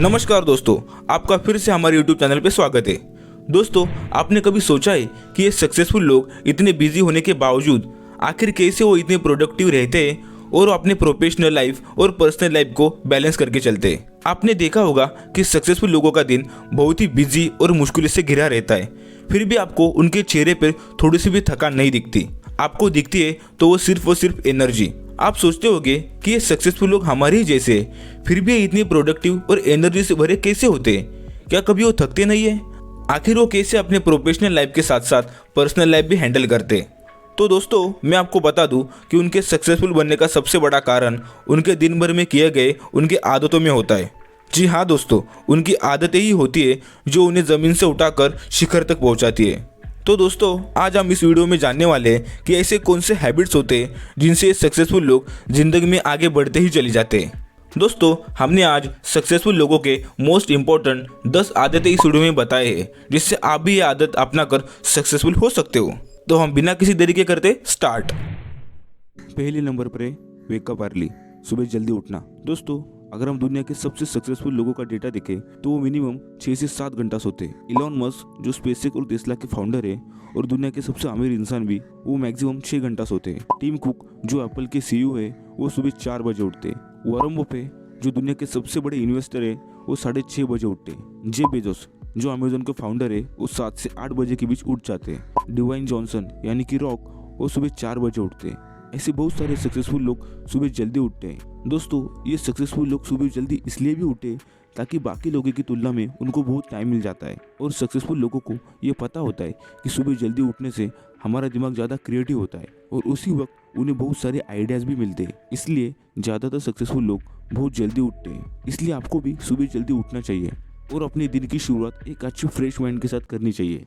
नमस्कार दोस्तों, आपका फिर से हमारे YouTube चैनल पे स्वागत है। दोस्तों, आपने कभी सोचा है कि ये सक्सेसफुल लोग इतने बिजी होने के बावजूद आखिर कैसे वो इतने प्रोडक्टिव रहते हैं और अपने प्रोफेशनल लाइफ और पर्सनल लाइफ को बैलेंस करके चलते हैं। आपने देखा होगा कि सक्सेसफुल लोगों का दिन बहुत ही बिजी और मुश्किल से घिरा रहता है, फिर भी आपको उनके चेहरे पर थोड़ी सी भी थकान नहीं दिखती। आपको दिखती है तो वो सिर्फ एनर्जी। आप सोचते होंगे कि ये सक्सेसफुल लोग हमारे ही जैसे हैं, फिर भी ये इतनी प्रोडक्टिव और एनर्जी से भरे कैसे होते हैं? क्या कभी वो थकते नहीं है? आखिर वो कैसे अपने प्रोफेशनल लाइफ के साथ साथ पर्सनल लाइफ भी हैंडल करते हैं? तो दोस्तों, मैं आपको बता दूं कि उनके सक्सेसफुल बनने का सबसे बड़ा कारण उनके दिन भर में किए गए उनके आदतों में होता है। जी हाँ दोस्तों, उनकी आदतें ही होती है जो उन्हें ज़मीन से उठाकर शिखर तक पहुँचाती है। तो दोस्तों, आज हम इस वीडियो में जानने वाले हैं कि ऐसे कौन से हैबिट्स होते हैं जिनसे सक्सेसफुल लोग जिंदगी में आगे बढ़ते ही चले जाते हैं। दोस्तों, हमने आज सक्सेसफुल लोगों के मोस्ट इम्पोर्टेंट 10 आदतें इस वीडियो में बताए हैं जिससे आप भी ये आदत अपना कर सक्सेसफुल हो सकते हो। तो हम बिना किसी देरी के करते स्टार्ट। पहले नंबर पर है वेकअप अर्ली, सुबह जल्दी उठना। दोस्तों, अगर हम दुनिया के सबसे सक्सेसफुल लोगों का डेटा देखें तो वो मिनिमम 6 से 7 घंटा सोते हैं। इलॉन मस्क जो स्पेसएक्स और टेस्ला के फाउंडर है और दुनिया के सबसे अमीर इंसान भी, वो मैक्सिमम 6 घंटा सोते हैं। टिम कुक जो एप्पल के सीईओ है, वो सुबह 4 बजे उठते हैं। वॉरेन बफेट जो दुनिया के सबसे बड़े इन्वेस्टर है, वो 6:30 बजे उठते हैं। जेफ बेजोस जो अमेजोन के फाउंडर है, वो 7 से 8 बजे के बीच उठ जाते हैं। डिवाइन जॉनसन यानी कि रॉक, वो सुबह 4 बजे उठते हैं। ऐसे बहुत सारे सक्सेसफुल लोग सुबह जल्दी उठते हैं। दोस्तों, ये सक्सेसफुल लोग सुबह जल्दी इसलिए भी उठे ताकि बाकी लोगों की तुलना में उनको बहुत टाइम मिल जाता है। और सक्सेसफुल लोगों को ये पता होता है कि सुबह जल्दी उठने से हमारा दिमाग ज़्यादा क्रिएटिव होता है और उसी वक्त उन्हें बहुत सारे आइडियाज़ भी मिलते हैं। इसलिए ज़्यादातर सक्सेसफुल लोग बहुत जल्दी उठते हैं। इसलिए आपको भी सुबह जल्दी उठना चाहिए और अपने दिन की शुरुआत एक अच्छी फ्रेश माइंड के साथ करनी चाहिए।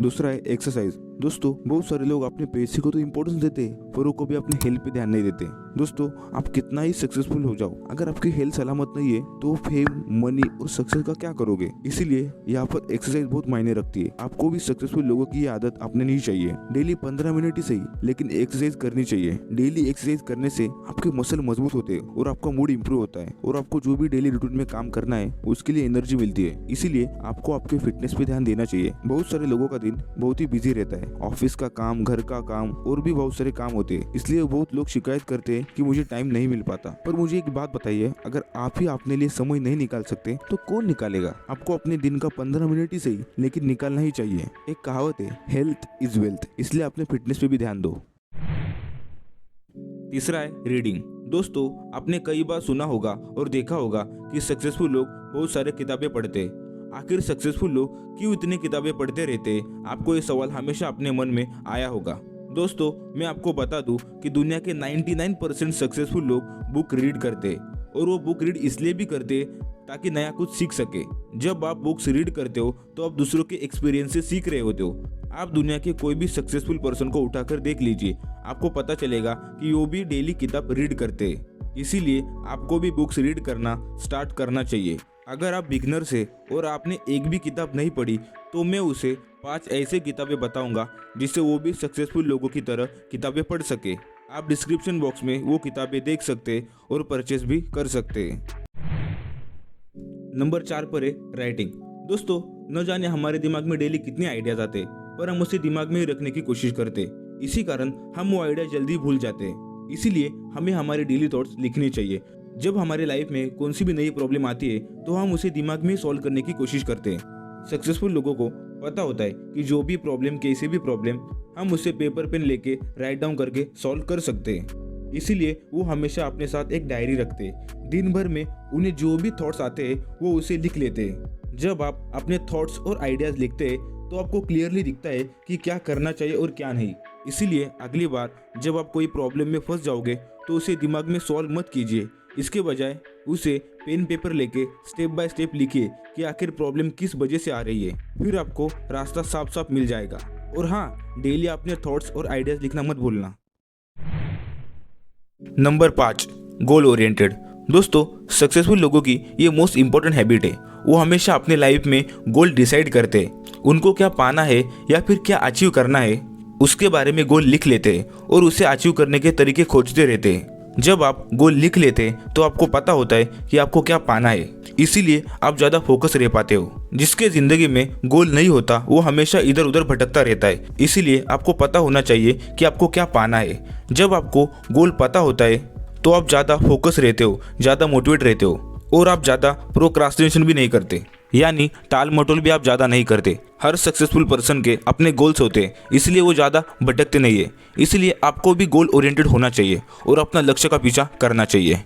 दूसरा है एक्सरसाइज। दोस्तों, बहुत सारे लोग अपने पैसे को तो इम्पोर्टेंस देते हैं पर वो कभी अपने हेल्थ पे ध्यान नहीं देते। दोस्तों, आप कितना ही सक्सेसफुल हो जाओ, अगर आपकी हेल्थ सलामत नहीं है तो फेम, मनी और सक्सेस का क्या करोगे? इसीलिए यहाँ पर एक्सरसाइज बहुत मायने रखती है। आपको भी सक्सेसफुल लोगों की ये आदत अपनानी चाहिए। डेली 15 मिनट ही सही, लेकिन एक्सरसाइज करनी चाहिए। डेली एक्सरसाइज करने से आपके मसल मजबूत होते हैं और आपका मूड इंप्रूव होता है और आपको जो भी डेली रूटीन में काम करना है उसके लिए एनर्जी मिलती है। इसीलिए आपको आपके फिटनेस पे ध्यान देना चाहिए। बहुत सारे लोगों का दिन बहुत ही बिजी रहता है। ऑफिस का काम, घर का काम और भी बहुत सारे काम होते हैं। इसलिए बहुत लोग शिकायत करते हैं कि मुझे टाइम नहीं मिल पाता। पर मुझे एक बात बताइए, अगर आप ही अपने लिए समय नहीं निकाल सकते तो कौन निकालेगा? आपको अपने दिन का 15 मिनट ही सही, लेकिन निकालना ही चाहिए। एक कहावत है, हेल्थ इज वेल्थ, इसलिए अपने फिटनेस पे भी ध्यान दो। तीसरा है रीडिंग। दोस्तों, आपने कई बार सुना होगा और देखा होगा कि सक्सेसफुल लोग बहुत सारे किताबें पढ़ते हैं। आखिर सक्सेसफुल लोग क्यों इतनी किताबें पढ़ते रहते हैं? आपको ये सवाल हमेशा अपने मन में आया होगा। दोस्तों, मैं आपको बता दूं कि दुनिया के 99% सक्सेसफुल लोग बुक रीड करते हैं और वो बुक रीड इसलिए भी करते हैं ताकि नया कुछ सीख सके। जब आप बुक्स रीड करते हो तो आप दूसरों के एक्सपीरियंस से सीख रहे होते हो। आप दुनिया के कोई भी सक्सेसफुल पर्सन को उठाकर देख लीजिए, आपको पता चलेगा कि वो भी डेली किताब रीड करते हैं। इसीलिए आपको भी बुक्स रीड करना स्टार्ट करना चाहिए। अगर आप बिगनर से और आपने एक भी किताब नहीं पढ़ी तो मैं उसे 5 ऐसे किताबें बताऊंगा जिससे वो भी सक्सेसफुल लोगों की तरह किताबें पढ़ सके। आप डिस्क्रिप्शन बॉक्स में वो किताबें देख सकते और परचेस भी कर सकते हैं। नंबर 4 पर है राइटिंग। दोस्तों, न जाने हमारे दिमाग में डेली कितने आइडियाज आते पर हम उसे दिमाग में ही रखने की कोशिश करते। इसी कारण हम वो आइडिया जल्दी भूल जाते हैं। इसीलिए हमें हमारे डेली थॉट्स लिखने चाहिए। जब हमारे लाइफ में कौन सी भी नई प्रॉब्लम आती है तो हम उसे दिमाग में सॉल्व करने की कोशिश करते हैं। सक्सेसफुल लोगों को पता होता है कि जो भी प्रॉब्लम, कैसे भी प्रॉब्लम, हम उसे पेपर पेन लेके राइट डाउन करके सॉल्व कर सकते हैं। इसीलिए वो हमेशा अपने साथ एक डायरी रखते हैं। दिन भर में उन्हें जो भी थॉट्स आते हैं वो उसे लिख लेते हैं। जब आप अपने थॉट्स और आइडियाज़ लिखते हैं तो आपको क्लियरली दिखता है कि क्या करना चाहिए और क्या नहीं। इसीलिए अगली बार जब आप कोई प्रॉब्लम में फंस जाओगे तो उसे दिमाग में सॉल्व मत कीजिए, इसके बजाय उसे पेन पेपर लेके स्टेप बाय स्टेप लिखिए कि आखिर प्रॉब्लम किस वजह से आ रही है। फिर आपको रास्ता साफ साफ मिल जाएगा। और हाँ, डेली अपने थॉट्स और आइडियाज लिखना मत भूलना। Number 5, goal oriented. दोस्तों, सक्सेसफुल लोगों की ये मोस्ट इंपॉर्टेंट हैबिट है। वो हमेशा अपने लाइफ में गोल डिसाइड करते हैं। उनको क्या पाना है या फिर क्या अचीव करना है उसके बारे में गोल लिख लेते हैं और उसे अचीव करने के तरीके खोजते रहते हैं। जब आप गोल लिख लेते हैं तो आपको पता होता है कि आपको क्या पाना है, इसीलिए आप ज़्यादा फोकस रह पाते हो। जिसके ज़िंदगी में गोल नहीं होता वो हमेशा इधर उधर भटकता रहता है, इसीलिए आपको पता होना चाहिए कि आपको क्या पाना है। जब आपको गोल पता होता है तो आप ज़्यादा फोकस रहते हो, ज़्यादा मोटिवेट रहते हो और आप ज़्यादा प्रोक्रास्टिनेशन भी नहीं करते, यानी टाल मटोल भी आप ज़्यादा नहीं करते। हर सक्सेसफुल पर्सन के अपने गोल्स होते हैं, इसलिए वो ज़्यादा भटकते नहीं है। इसलिए आपको भी गोल ओरिएंटेड होना चाहिए और अपना लक्ष्य का पीछा करना चाहिए।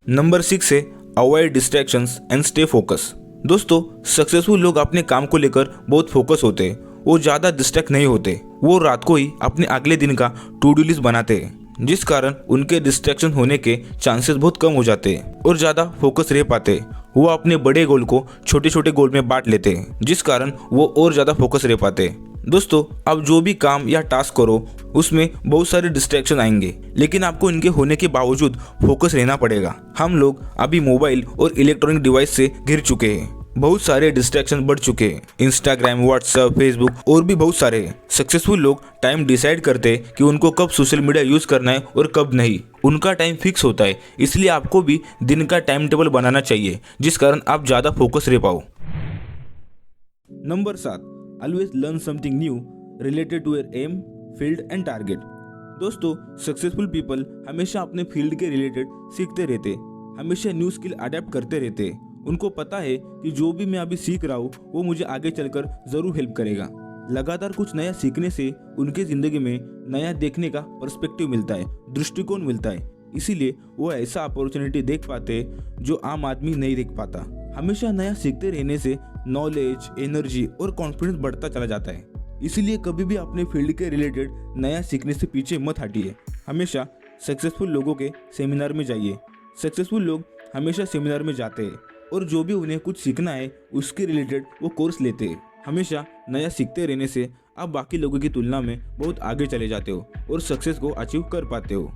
नंबर 6 है avoid distractions and stay focus. दोस्तों, सक्सेसफुल लोग अपने काम को लेकर बहुत फोकस होते हैं, वो ज़्यादा डिस्ट्रैक्ट नहीं होते। वो रात को ही अपने अगले दिन का टू डू लिस्ट बनाते हैं, जिस कारण उनके डिस्ट्रैक्शन होने के चांसेस बहुत कम हो जाते हैं और ज़्यादा फोकस रह पाते हैं। वो अपने बड़े गोल को छोटे छोटे गोल में बांट लेते हैं, जिस कारण वो और ज़्यादा फोकस रह पाते हैं। दोस्तों, आप जो भी काम या टास्क करो उसमें बहुत सारे डिस्ट्रैक्शन आएंगे, लेकिन आपको इनके होने के बावजूद फोकस रहना पड़ेगा। हम लोग अभी मोबाइल और इलेक्ट्रॉनिक डिवाइस से घिर चुके हैं, बहुत सारे डिस्ट्रैक्शन बढ़ चुके हैं, इंस्टाग्राम, व्हाट्सएप, फेसबुक और भी बहुत सारे हैं। सक्सेसफुल लोग टाइम डिसाइड करते हैं कि उनको कब सोशल मीडिया यूज़ करना है और कब नहीं। उनका टाइम फिक्स होता है, इसलिए आपको भी दिन का टाइम टेबल बनाना चाहिए, जिस कारण आप ज़्यादा फोकस रह पाओ। Number 7, always learn something new related to your aim, field and target. दोस्तों, सक्सेसफुल पीपल हमेशा अपने फील्ड के रिलेटेड सीखते रहते, हमेशा न्यू स्किल अडेप्ट करते रहते। उनको पता है कि जो भी मैं अभी सीख रहा हूँ वो मुझे आगे चलकर ज़रूर हेल्प करेगा। लगातार कुछ नया सीखने से उनके ज़िंदगी में नया देखने का पर्सपेक्टिव मिलता है, दृष्टिकोण मिलता है, इसीलिए वो ऐसा अपॉर्चुनिटी देख पाते जो आम आदमी नहीं देख पाता। हमेशा नया सीखते रहने से नॉलेज, एनर्जी और कॉन्फिडेंस बढ़ता चला जाता है। इसीलिए कभी भी अपने फील्ड के रिलेटेड नया सीखने से पीछे मत हटिए। हमेशा सक्सेसफुल लोगों के सेमिनार में जाइए। सक्सेसफुल लोग हमेशा सेमिनार में जाते हैं और जो भी उन्हें कुछ सीखना है उसके रिलेटेड वो कोर्स लेते हैं। हमेशा नया सीखते रहने से आप बाकी लोगों की तुलना में बहुत आगे चले जाते हो और सक्सेस को अचीव कर पाते हो।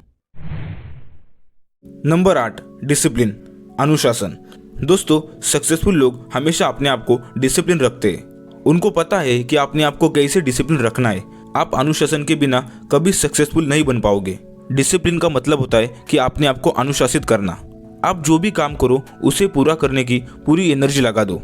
नंबर 8, डिसिप्लिन, अनुशासन। दोस्तों, सक्सेसफुल लोग हमेशा अपने आप को डिसिप्लिन रखते हैं। उनको पता है कि अपने आप को कैसे डिसिप्लिन रखना है। आप अनुशासन के बिना कभी सक्सेसफुल नहीं बन पाओगे। डिसिप्लिन का मतलब होता है कि अपने आप को अनुशासित करना। आप जो भी काम करो उसे पूरा करने की पूरी एनर्जी लगा दो।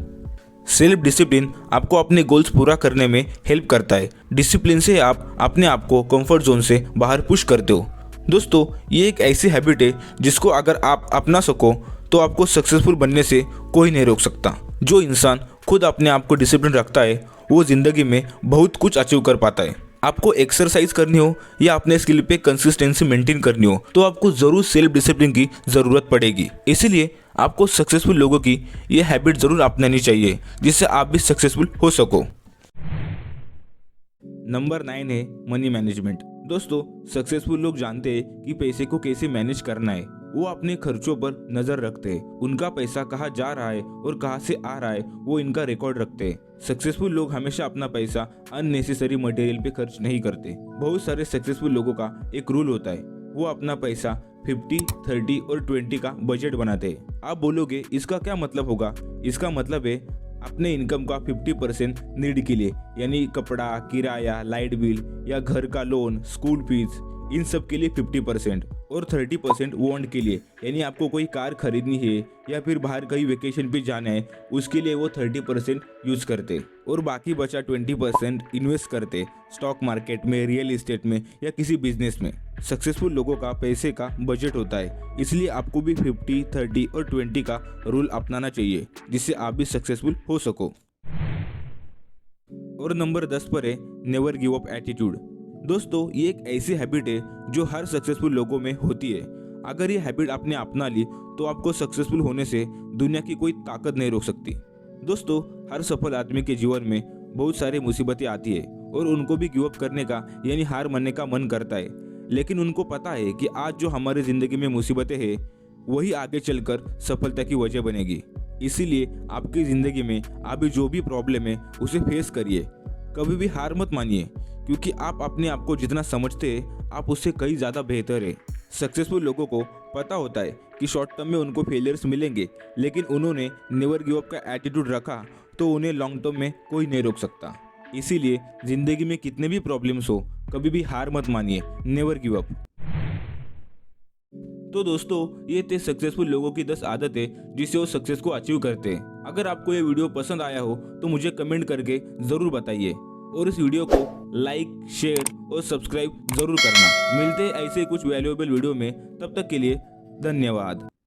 सेल्फ डिसिप्लिन आपको अपने गोल्स पूरा करने में हेल्प करता है। डिसिप्लिन से आप अपने आप को कंफर्ट जोन से बाहर पुश करते हो। दोस्तों, ये एक ऐसी हैबिट है जिसको अगर आप अपना सको तो आपको सक्सेसफुल बनने से कोई नहीं रोक सकता। जो इंसान खुद अपने आप को डिसिप्लिन रखता है वो ज़िंदगी में बहुत कुछ अचीव कर पाता है। आपको एक्सरसाइज करनी हो या अपने स्किल पे कंसिस्टेंसी मेंटेन करनी हो तो आपको ज़रूर सेल्फ डिसिप्लिन की ज़रूरत पड़ेगी। इसीलिए आपको सक्सेसफुल लोगों की ये हैबिट ज़रूर अपनानी चाहिए, जिससे आप भी सक्सेसफुल हो सको। नंबर 9 है मनी मैनेजमेंट। दोस्तों, सक्सेसफुल लोग जानते हैं कि पैसे को कैसे मैनेज करना है। वो अपने खर्चों पर नज़र रखते हैं। उनका पैसा कहाँ जा रहा है और कहाँ से आ रहा है वो इनका रिकॉर्ड रखते हैं। सक्सेसफुल लोग हमेशा अपना पैसा अननेसेसरी मटेरियल पे खर्च नहीं करते। बहुत सारे सक्सेसफुल लोगों का एक रूल होता है, वो अपना पैसा 50, 30 और 20 का बजट बनाते हैं। आप बोलोगे इसका क्या मतलब होगा? इसका मतलब है अपने इनकम का 50% नीड के लिए, यानी कपड़ा, किराया, लाइट बिल या घर का लोन, स्कूल फीस, इन सब के लिए 50% और 30% वांट के लिए, यानी आपको कोई कार खरीदनी है या फिर बाहर कहीं वेकेशन पे जाना है उसके लिए वो 30% यूज़ करते और बाकी बचा 20% इन्वेस्ट करते स्टॉक मार्केट में, रियल इस्टेट में या किसी बिजनेस में। सक्सेसफुल लोगों का पैसे का बजट होता है, इसलिए आपको भी 50, 30 और 20 का रूल अपनाना चाहिए, जिससे आप भी सक्सेसफुल हो सको। और नंबर 10 पर है नेवर गिव अप एटीट्यूड। दोस्तों, ये एक ऐसी हैबिट है जो हर सक्सेसफुल लोगों में होती है। अगर ये हैबिट आपने अपना ली तो आपको सक्सेसफुल होने से दुनिया की कोई ताकत नहीं रोक सकती। दोस्तों, हर सफल आदमी के जीवन में बहुत सारी मुसीबतें आती है और उनको भी गिव अप करने का यानी हार मानने का मन करता है, लेकिन उनको पता है कि आज जो हमारी ज़िंदगी में मुसीबतें हैं वही आगे चलकर सफलता की वजह बनेगी। इसीलिए आपकी ज़िंदगी में अभी जो भी प्रॉब्लम है उसे फेस करिए, कभी भी हार मत मानिए, क्योंकि आप अपने आप को जितना समझते हैं आप उससे कहीं ज़्यादा बेहतर है। सक्सेसफुल लोगों को पता होता है कि शॉर्ट टर्म में उनको फेलियर्स मिलेंगे, लेकिन उन्होंने नेवर गिव अप का एटीट्यूड रखा तो उन्हें लॉन्ग टर्म में कोई नहीं रोक सकता। इसीलिए ज़िंदगी में कितने भी प्रॉब्लम्स हो कभी भी हार मत मानिए, नेवर गिव अप। तो दोस्तों ये थे सक्सेसफुल लोगों की 10 आदतें जिससे वो सक्सेस को अचीव करते हैं। अगर आपको ये वीडियो पसंद आया हो तो मुझे कमेंट करके ज़रूर बताइए और इस वीडियो को लाइक, शेयर और सब्सक्राइब ज़रूर करना। मिलते हैं ऐसे कुछ वैल्यूएबल वीडियो में, तब तक के लिए धन्यवाद।